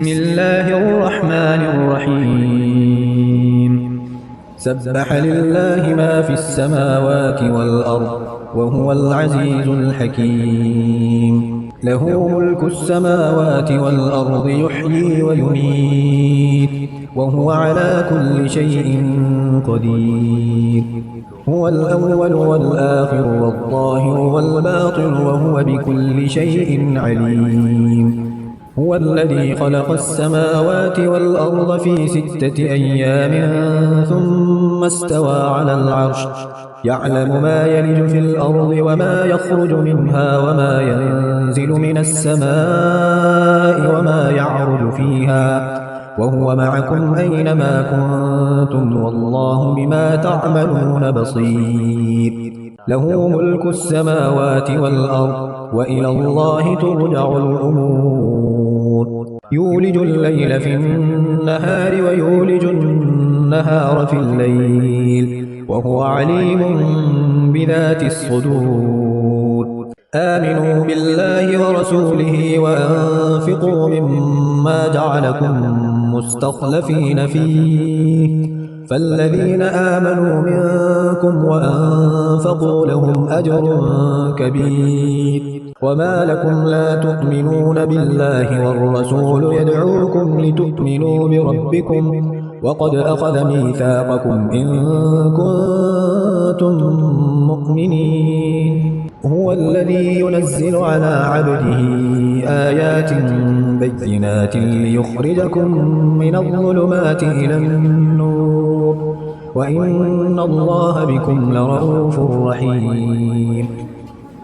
بسم الله الرحمن الرحيم سبح لله ما في السماوات والأرض وهو العزيز الحكيم له ملك السماوات والأرض يحيي ويميت وهو على كل شيء قدير هو الأول والآخر والظاهر والباطن وهو بكل شيء عليم هو الذي خلق السماوات والأرض في 6 أيام ثم استوى على العرش يعلم ما يلج في الأرض وما يخرج منها وما ينزل من السماء وما يعرج فيها وهو معكم أينما كنتم والله بما تعملون بصير له ملك السماوات والأرض وإلى الله ترجع الأمور يولج الليل في النهار ويولج النهار في الليل وهو عليم بذات الصدور آمنوا بالله ورسوله وأنفقوا مما جعلكم مستخلفين فيه فالذين آمنوا منكم وأنفقوا لهم أجر كبير وما لكم لا تؤمنون بالله والرسول يدعوكم لتؤمنوا بربكم وقد أخذ ميثاقكم إن كنتم مؤمنين هو الذي ينزل على عبده آيات بينات ليخرجكم من الظلمات إلى النور وإن الله بكم لرؤوف رحيم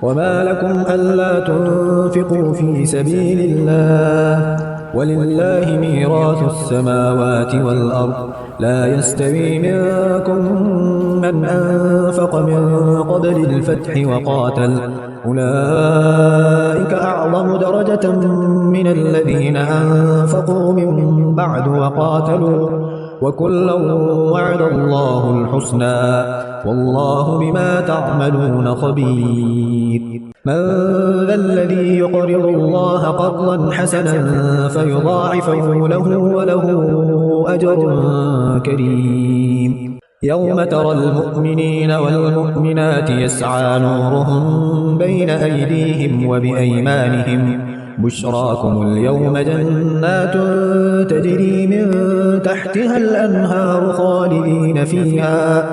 وما لكم ألا تنفقوا في سبيل الله ولله ميراث السماوات والأرض لا يستوي منكم من أنفق من قبل الفتح وقاتل أولئك أعظم درجة من الذين أنفقوا من بعد وقاتلوا وكلا وعد الله الحسنى والله بما تعملون خبير من ذا الذي يقرض الله قرضا حسنا فيضاعفه له وله أجر كريم يوم ترى المؤمنين والمؤمنات يسعى نورهم بين أيديهم وبأيمانهم بشراكم اليوم جنات تجري من تحتها الأنهار خالدين فيها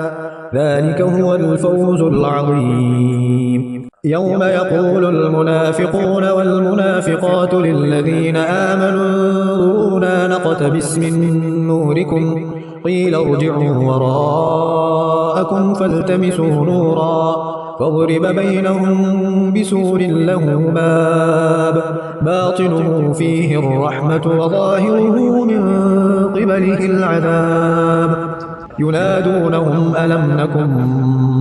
ذلك هو الفوز العظيم يوم يقول المنافقون والمنافقات للذين آمنوا انظرونا نقتبس من نوركم قيل ارجعوا وراءكم فالتمسوا نورا فاضرب بينهم بسور له باب باطنه فيه الرحمة وظاهره من قبله العذاب ينادونهم ألم نكن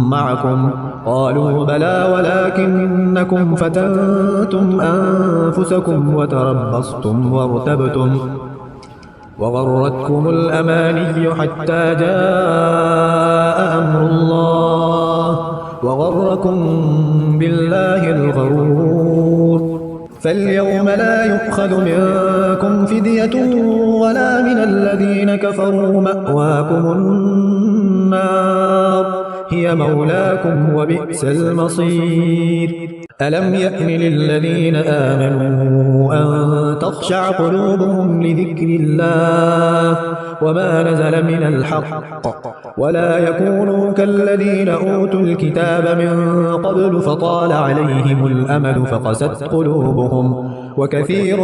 معكم قالوا بلى ولكنكم فتنتم أنفسكم وتربصتم وارتبتم وغرتكم الأماني حتى جاء أمر الله وغركم بالله الغرور فاليوم لا يؤخذ منكم فدية ولا من الذين كفروا مأواكم النار هي مولاكم وبئس المصير ألم يأن للذين آمنوا أن تخشع قلوبهم لذكر الله وما نزل من الحق ولا يكونوا كالذين أوتوا الكتاب من قبل فطال عليهم الأمل فقست قلوبهم وكثير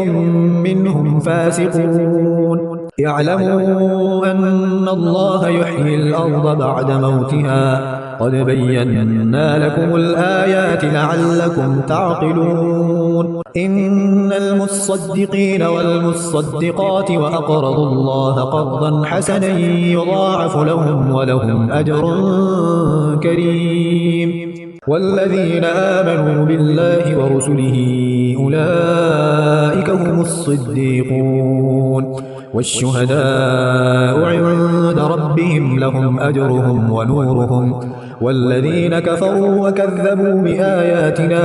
منهم فاسقون اعلموا أن الله يحيي الأرض بعد موتها قد بينا لكم الآيات لعلكم تعقلون إن المصدقين والمصدقات وأقرضوا الله قرضا حسنا يضاعف لهم ولهم أجر كريم والذين آمنوا بالله ورسله أولئك هم الصديقون والشهداء عند ربهم لهم أجرهم ونورهم والذين كفروا وكذبوا بآياتنا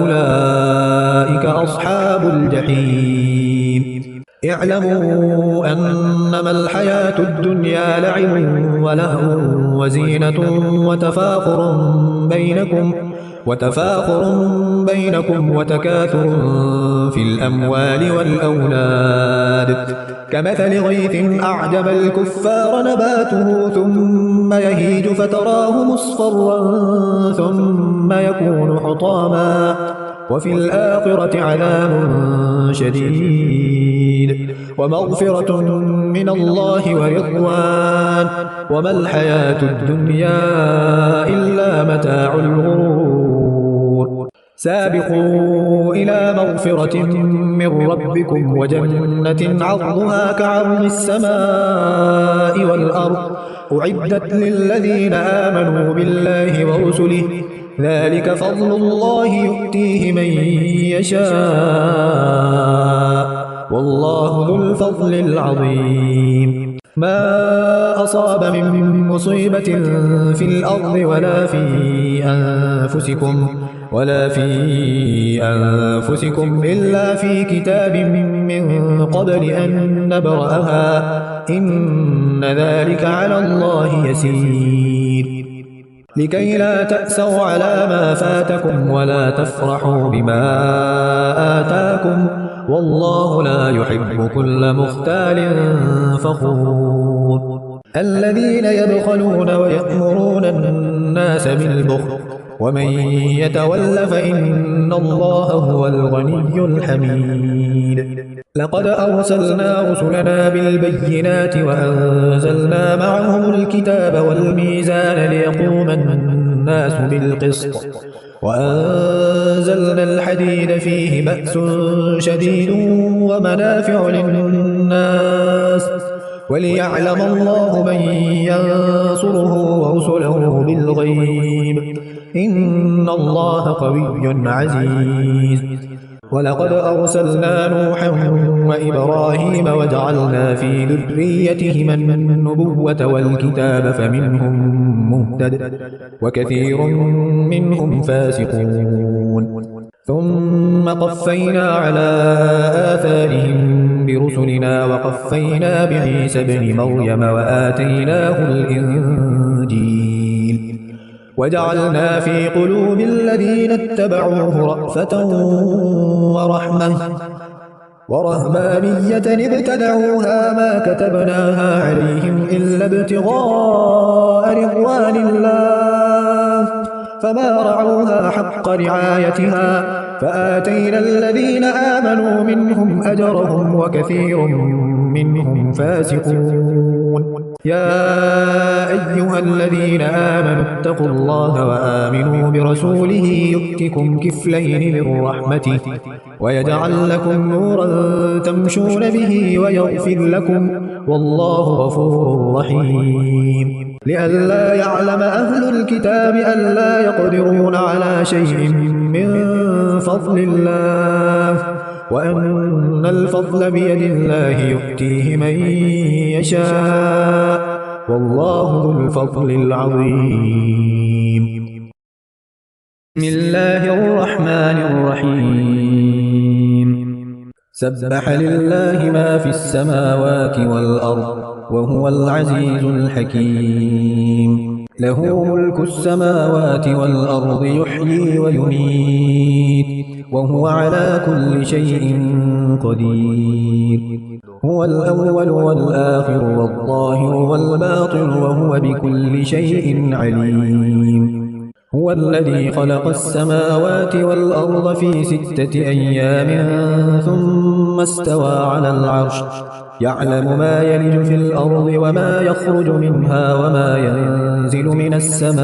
أولئك أصحاب الجحيم اعلموا أنما الحياة الدنيا لعب ولهو وزينة وتفاخر بينكم وتكاثر في الأموال والأولاد كمثل غيث أعجب الكفار نباته ثم يهيج فتراه مصفرا ثم يكون حطاما وفي الآخرة عذاب شديد ومغفرة من الله ورضوان وما الحياة الدنيا إلا متاع الغرور سابقوا إلى مغفرة من ربكم وجنة عرضها كعرض السماء والأرض أعدت للذين آمنوا بالله ورسله ذلك فضل الله يؤتيه من يشاء والله ذو الفضل العظيم ما أصاب من مصيبة في الأرض ولا في أنفسكم إلا في كتاب من قبل أن نبرأها إن ذلك على الله يسير لكي لا تأسوا على ما فاتكم ولا تفرحوا بما آتاكم والله لا يحب كل مختال فخور الذين يبخلون ويأمرون الناس بالبخل ومن يتول فإن الله هو الغني الحميد لقد أرسلنا رسلنا بالبينات وأنزلنا معهم الكتاب والميزان ليقوم الناس بالقسط وأنزلنا الحديد فيه بأس شديد ومنافع للناس وليعلم الله من ينصره ورسله بالغيب إن الله قوي عزيز ولقد أرسلنا نوحا وإبراهيم وجعلنا في ذريتهما النبوة والكتاب فمنهم مهتد وكثير منهم فاسقون ثم قفينا على آثارهم برسلنا وقفينا بعيسى ابن مريم وآتيناه الإنجيل وجعلنا في قلوب الذين اتبعوه رأفة ورحمة ورهبانية ابتدعوها ما كتبناها عليهم إلا ابتغاء رضوان الله فما رعوها حق رعايتها فآتينا الذين آمنوا منهم أجرهم وكثير منهم فاسقون يا أيها الذين آمنوا اتقوا الله وآمنوا برسوله يؤتكم كفلين من رحمته ويجعل لكم نورا تمشون به ويغفر لكم والله غفور رحيم لئلا يعلم أهل الكتاب ألا يقدرون على شيء من فضل الله وأن الفضل بيد الله يؤتيه من يشاء والله ذو الفضل العظيم بسم الله الرحمن الرحيم سبح لله ما في السماوات والأرض وهو العزيز الحكيم له ملك السماوات والأرض يحيي ويميت وهو على كل شيء قدير هو الأول والآخر والظاهر والباطن وهو بكل شيء عليم هو الذي خلق السماوات والأرض في 6 أيام ثم استوى على العرش يعلم ما يلج في الأرض وما يخرج منها وما ينزل من السماء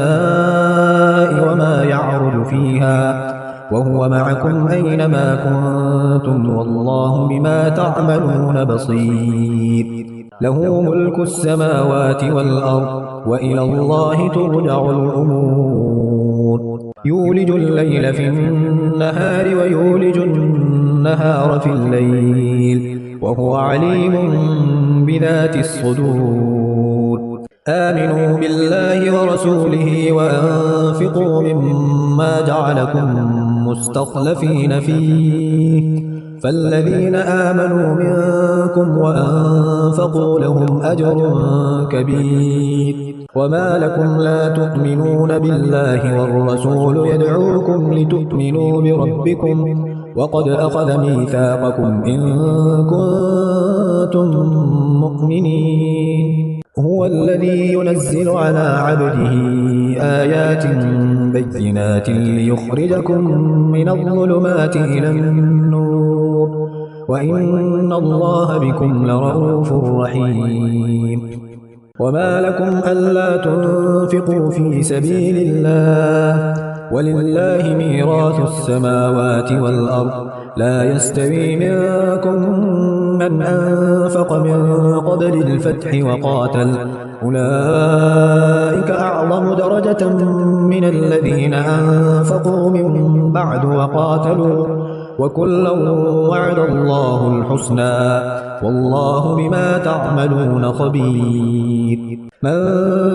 وما يعرج فيها وهو معكم أينما كنتم والله بما تعملون بصير له ملك السماوات والأرض وإلى الله ترجع الأمور يولج الليل في النهار ويولج النهار في الليل وهو عليم بذات الصدور آمنوا بالله ورسوله وأنفقوا مما جعلكم مستخلفين فيه فالذين آمنوا منكم وأنفقوا لهم أجر كبير. وما لكم لا تؤمنون بالله والرسول يدعوكم لتؤمنوا بربكم وقد أخذ ميثاقكم إن كنتم مؤمنين. هو الذي ينزل على عبده آيات بينات ليخرجكم من الظلمات إلى النور وإن الله بكم لرءوف رحيم. وما لكم ألا تنفقوا في سبيل الله ولله ميراث السماوات والأرض لا يستوي منكم من أنفق من قبل الفتح وقاتل أولئك أعظم درجة من الذين أنفقوا من بعد وقاتلوا وكلا وعد الله الحسنى والله بما تعملون خبير. من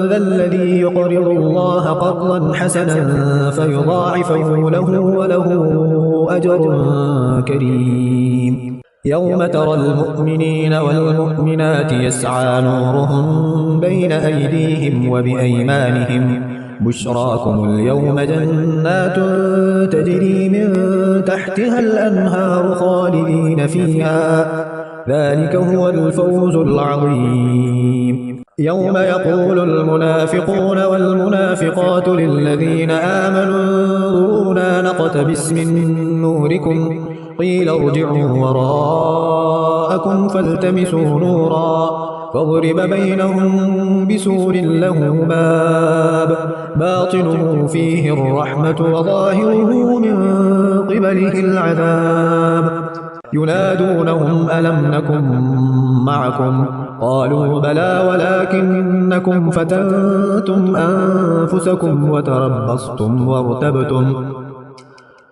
ذا الذي يقرض الله قرضا حسنا فيضاعفه له وله أجر كريم. يوم ترى المؤمنين والمؤمنات يسعى نورهم بين أيديهم وبأيمانهم بشراكم اليوم جنات تجري من تحتها الأنهار خالدين فيها ذلك هو الفوز العظيم. يوم يقول المنافقون والمنافقات للذين آمنوا انظرونا نقتبس من نوركم قيل ارجعوا وراءكم فالتمسوا نورا فاضرب بينهم بسور له باب باطنه فيه الرحمة وظاهره من قبله العذاب. ينادونهم ألم نكن معكم قالوا بلى ولكنكم فتنتم أنفسكم وتربصتم وارتبتم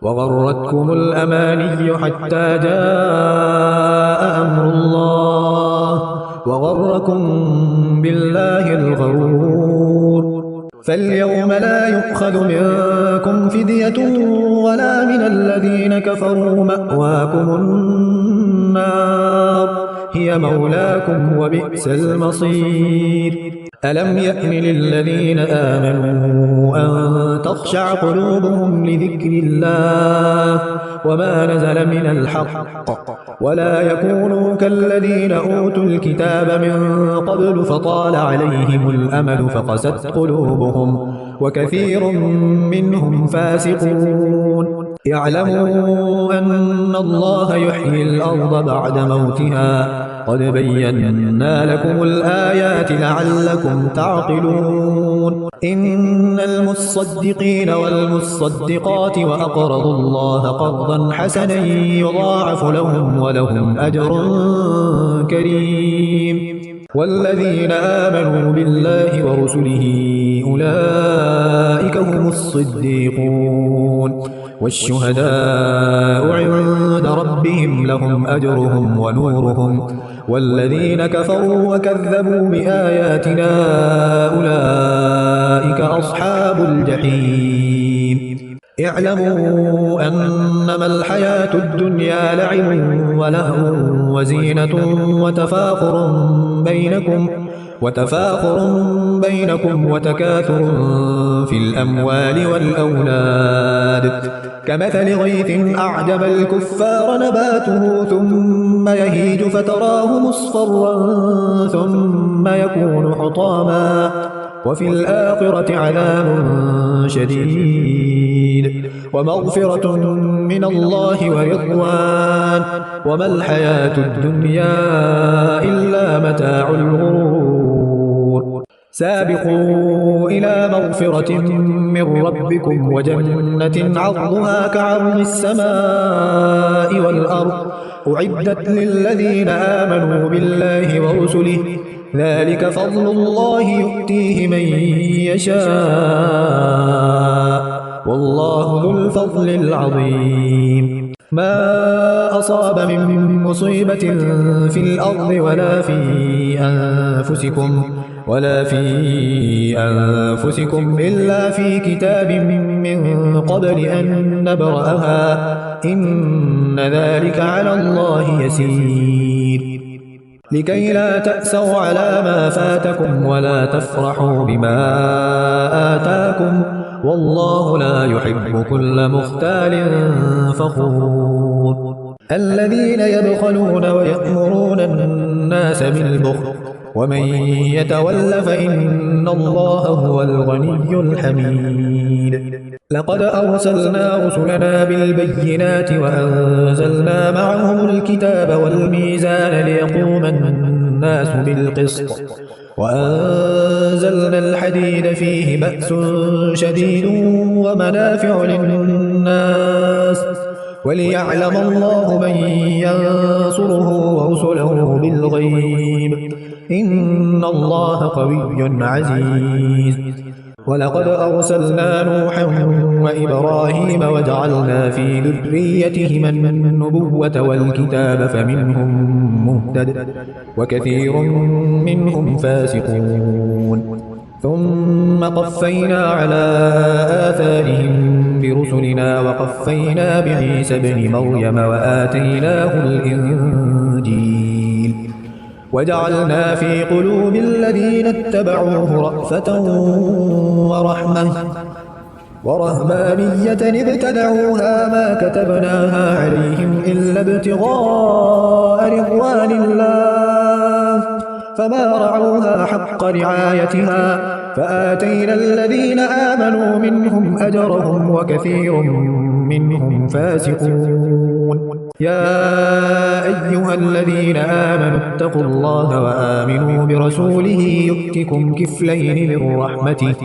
وغرتكم الأماني حتى جاء أمر الله وغركم بالله الغرور. فاليوم لا يؤخذ منكم فدية ولا من الذين كفروا مأواكم النار هي مولاكم وبئس المصير. ألم يأن للذين آمنوا أن تخشع قلوبهم لذكر الله وما نزل من الحق ولا يكونوا كالذين أوتوا الكتاب من قبل فطال عليهم الأمد فقست قلوبهم وكثير منهم فاسقون. اعلموا أن الله يحيي الأرض بعد موتها قد بينا لكم الآيات لعلكم تعقلون. إن المصدقين والمصدقات وأقرضوا الله قرضا حسنا يضاعف لهم ولهم أجر كريم. والذين آمنوا بالله ورسله أولئك هم الصديقون والشهداء عند ربهم لهم أجرهم ونورهم والذين كفروا وكذبوا بآياتنا أولئك أصحاب الجحيم. اعلموا أنما الحياة الدنيا لعب ولهو وزينة وتفاخر بينكم وتكاثر في الأموال والأولاد كمثل غيث أعجب الكفار نباته ثم يهيج فتراه مصفرا ثم يكون حطاما وفي الآخرة عذاب شديد ومغفرة من الله ورضوان وما الحياة الدنيا إلا متاع الغرور. سابقوا إلى مغفرة من ربكم وجنة عرضها كعرض السماء والأرض أعدت للذين آمنوا بالله ورسله ذلك فضل الله يؤتيه من يشاء والله ذو الفضل العظيم. ما أصاب من مصيبة في الأرض ولا في أنفسكم ولا في أنفسكم إلا في كتاب من قبل أن نبرأها إن ذلك على الله يسير لكي لا تأسوا على ما فاتكم ولا تفرحوا بما آتاكم والله لا يحب كل مختال فخور الذين يبخلون ويأمرون الناس بالبخل ومن يتول فإن الله هو الغني الحميد لقد أرسلنا رسلنا بالبينات وأنزلنا معهم الكتاب والميزان ليقوم الناس بالقسط وأنزلنا الحديد فيه بأس شديد ومنافع للناس وليعلم الله من ينصره ورسله بالغيب إن الله قوي عزيز ولقد أرسلنا نوحا وإبراهيم وجعلنا في ذريتهما النبوة والكتاب فمنهم مهتد وكثير منهم فاسقون ثم قفينا على آثارهم برسلنا وقفينا بعيسى ابن مريم وآتيناه الإنجيل وجعلنا في قلوب الذين اتبعوه رأفة ورهبانية ابتدعوها ما كتبناها عليهم إلا ابتغاء رضوان الله فما رعوها حق رعايتها فآتينا الذين آمنوا منهم أجرهم وكثير منهم فاسقون يا أيها الذين آمنوا اتقوا الله وآمنوا برسوله يؤتكم كفلين من رحمته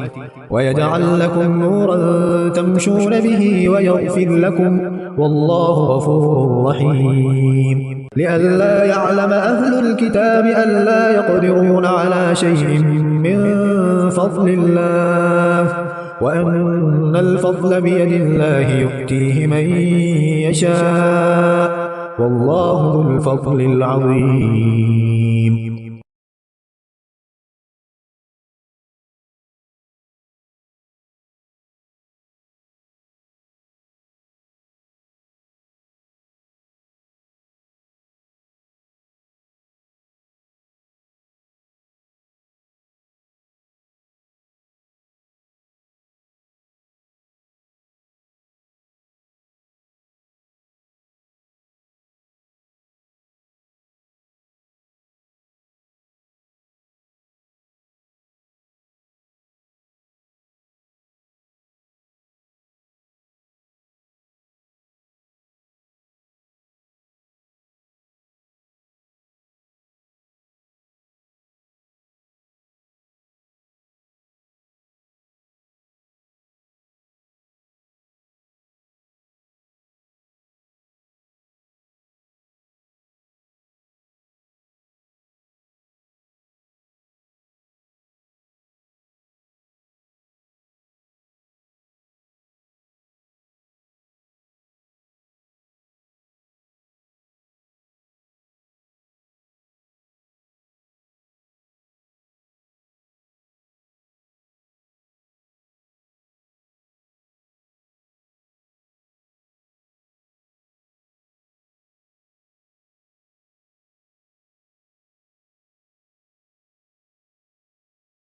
ويجعل لكم نورا تمشون به ويغفر لكم والله غفور رحيم لئلا يعلم أهل الكتاب ألا يقدرون على شيء من فضل الله وأن الفضل بيد الله يؤتيه من يشاء والله ذو الفضل العظيم